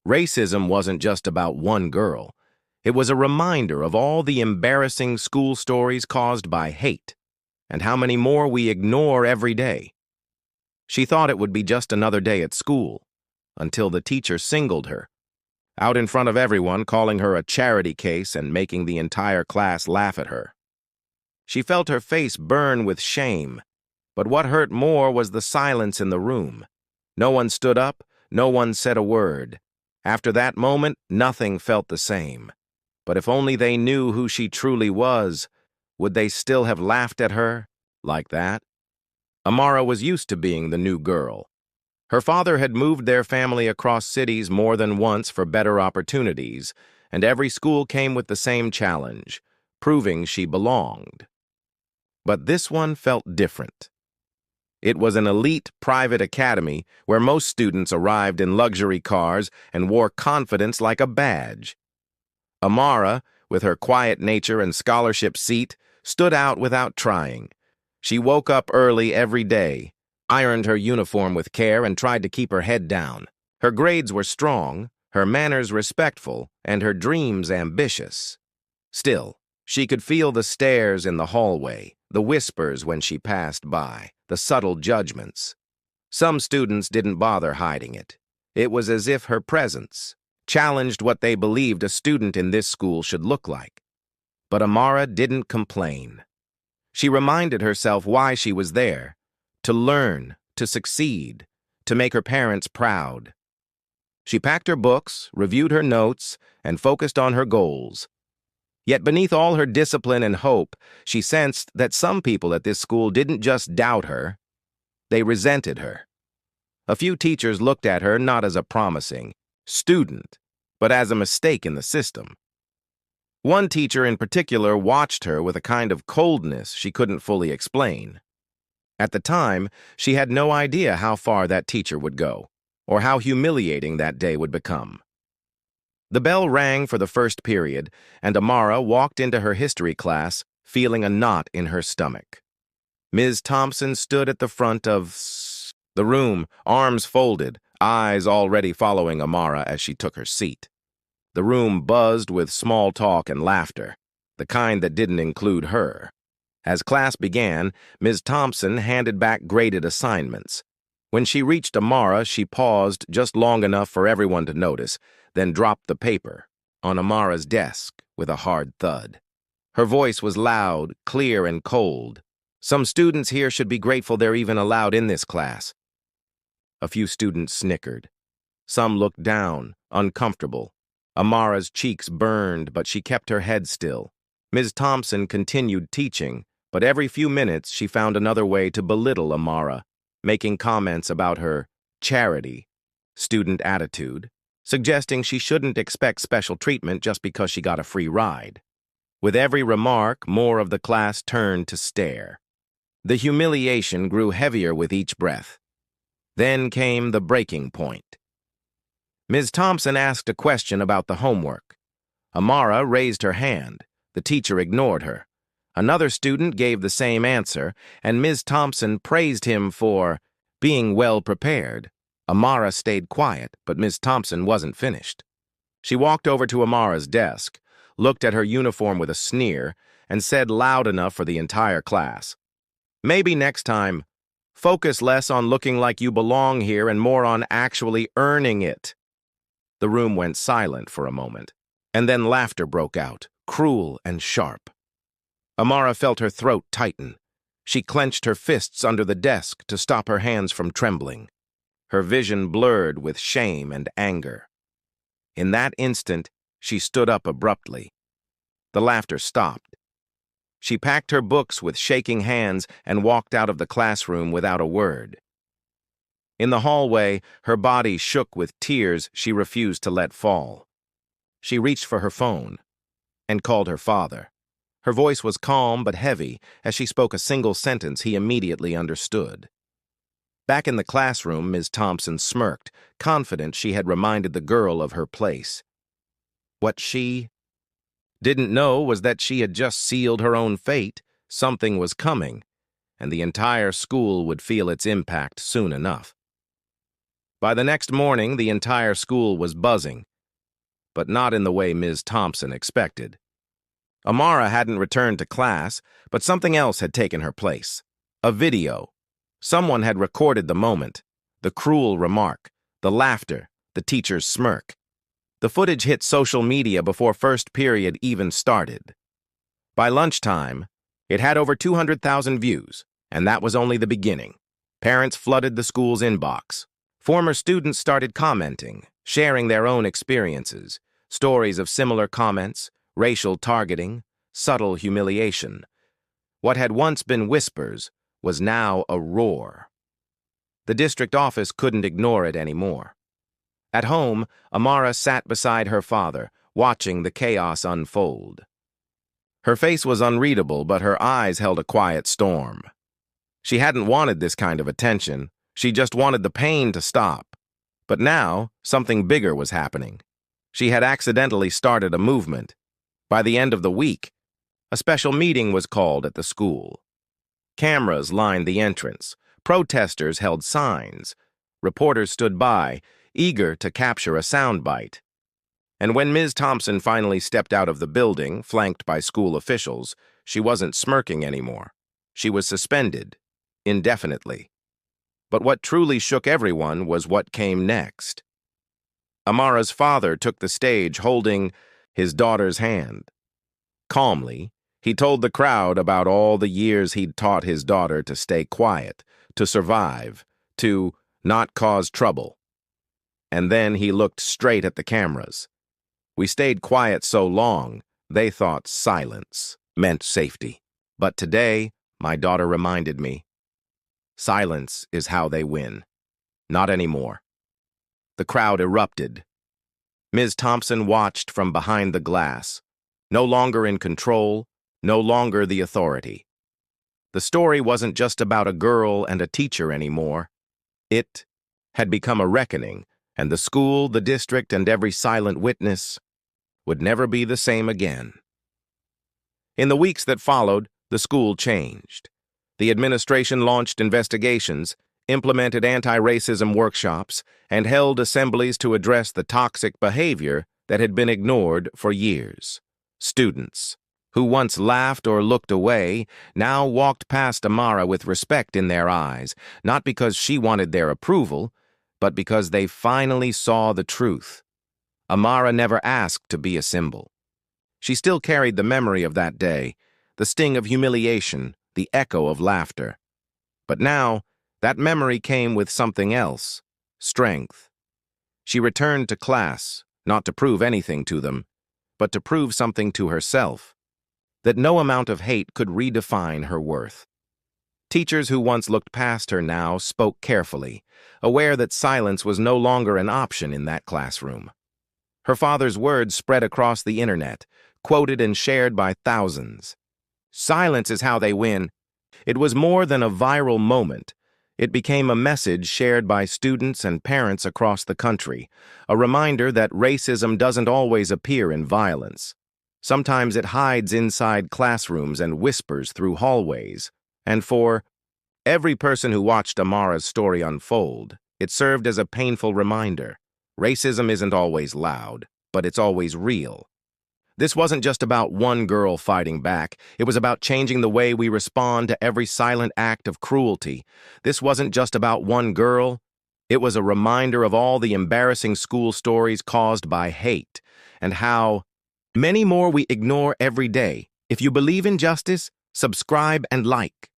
Racism wasn't just about one girl. It was a reminder of all the embarrassing school stories caused by hate, and how many more we ignore every day. She thought it would be just another day at school, until the teacher singled her, out in front of everyone, calling her a charity case and making the entire class laugh at her. She felt her face burn with shame, but what hurt more was the silence in the room. No one stood up, no one said a word. After that moment, nothing felt the same. But if only they knew who she truly was, would they still have laughed at her like that? Amara was used to being the new girl. Her father had moved their family across cities more than once for better opportunities, and every school came with the same challenge, proving she belonged. But this one felt different. It was an elite private academy where most students arrived in luxury cars and wore confidence like a badge. Amara, with her quiet nature and scholarship seat, stood out without trying. She woke up early every day, ironed her uniform with care, and tried to keep her head down. Her grades were strong, her manners respectful, and her dreams ambitious. Still, she could feel the stares in the hallway, the whispers when she passed by, the subtle judgments. Some students didn't bother hiding it. It was as if her presence challenged what they believed a student in this school should look like. But Amara didn't complain. She reminded herself why she was there: to learn, to succeed, to make her parents proud. She packed her books, reviewed her notes, and focused on her goals. Yet beneath all her discipline and hope, she sensed that some people at this school didn't just doubt her, they resented her. A few teachers looked at her not as a promising student, but as a mistake in the system. One teacher in particular watched her with a kind of coldness she couldn't fully explain. At the time, she had no idea how far that teacher would go, or how humiliating that day would become. The bell rang for the first period, and Amara walked into her history class feeling a knot in her stomach. Ms. Thompson stood at the front of the room, arms folded, eyes already following Amara as she took her seat. The room buzzed with small talk and laughter, the kind that didn't include her. As class began, Ms. Thompson handed back graded assignments. When she reached Amara, she paused just long enough for everyone to notice, then dropped the paper on Amara's desk with a hard thud. Her voice was loud, clear, and cold. Some students here should be grateful they're even allowed in this class. A few students snickered. Some looked down, uncomfortable. Amara's cheeks burned, but she kept her head still. Ms. Thompson continued teaching, but every few minutes she found another way to belittle Amara, making comments about her charity, student attitude, suggesting she shouldn't expect special treatment just because she got a free ride. With every remark, more of the class turned to stare. The humiliation grew heavier with each breath. Then came the breaking point. Ms. Thompson asked a question about the homework. Amara raised her hand. The teacher ignored her. Another student gave the same answer, and Ms. Thompson praised him for being well prepared. Amara stayed quiet, but Ms. Thompson wasn't finished. She walked over to Amara's desk, looked at her uniform with a sneer, and said loud enough for the entire class, "Maybe next time, focus less on looking like you belong here and more on actually earning it." The room went silent for a moment, and then laughter broke out, cruel and sharp. Amara felt her throat tighten. She clenched her fists under the desk to stop her hands from trembling. Her vision blurred with shame and anger. In that instant, she stood up abruptly. The laughter stopped. She packed her books with shaking hands and walked out of the classroom without a word. In the hallway, her body shook with tears she refused to let fall. She reached for her phone and called her father. Her voice was calm but heavy as she spoke a single sentence he immediately understood. Back in the classroom, Ms. Thompson smirked, confident she had reminded the girl of her place. What she didn't know was that she had just sealed her own fate. Something was coming, and the entire school would feel its impact soon enough. By the next morning, the entire school was buzzing, but not in the way Ms. Thompson expected. Amara hadn't returned to class, but something else had taken her place. A video. Someone had recorded the moment, the cruel remark, the laughter, the teacher's smirk. The footage hit social media before first period even started. By lunchtime, it had over 200,000 views, and that was only the beginning. Parents flooded the school's inbox. Former students started commenting, sharing their own experiences, stories of similar comments, racial targeting, subtle humiliation. What had once been whispers was now a roar. The district office couldn't ignore it anymore. At home, Amara sat beside her father, watching the chaos unfold. Her face was unreadable, but her eyes held a quiet storm. She hadn't wanted this kind of attention. She just wanted the pain to stop. But now, something bigger was happening. She had accidentally started a movement. By the end of the week, a special meeting was called at the school. Cameras lined the entrance. Protesters held signs. Reporters stood by, eager to capture a soundbite. And when Ms. Thompson finally stepped out of the building, flanked by school officials, she wasn't smirking anymore. She was suspended, indefinitely. But what truly shook everyone was what came next. Amara's father took the stage holding his daughter's hand. Calmly, he told the crowd about all the years he'd taught his daughter to stay quiet, to survive, to not cause trouble. And then he looked straight at the cameras. We stayed quiet so long, they thought silence meant safety. But today, my daughter reminded me, silence is how they win. Not anymore. The crowd erupted. Ms. Thompson watched from behind the glass, no longer in control, no longer the authority. The story wasn't just about a girl and a teacher anymore. It had become a reckoning, and the school, the district, and every silent witness would never be the same again. In the weeks that followed, the school changed. The administration launched investigations, implemented anti-racism workshops, and held assemblies to address the toxic behavior that had been ignored for years. Students, who once laughed or looked away, now walked past Amara with respect in their eyes, not because she wanted their approval, but because they finally saw the truth. Amara never asked to be a symbol. She still carried the memory of that day, the sting of humiliation, the echo of laughter. But now, that memory came with something else, strength. She returned to class, not to prove anything to them, but to prove something to herself, that no amount of hate could redefine her worth. Teachers who once looked past her now spoke carefully, aware that silence was no longer an option in that classroom. Her father's words spread across the internet, quoted and shared by thousands. Silence is how they win. It was more than a viral moment. It became a message shared by students and parents across the country, a reminder that racism doesn't always appear in violence. Sometimes it hides inside classrooms and whispers through hallways. And for every person who watched Amara's story unfold, it served as a painful reminder. Racism isn't always loud, but it's always real. This wasn't just about one girl fighting back. It was about changing the way we respond to every silent act of cruelty. This wasn't just about one girl. It was a reminder of all the embarrassing school stories caused by hate, and how many more we ignore every day. If you believe in justice, subscribe and like.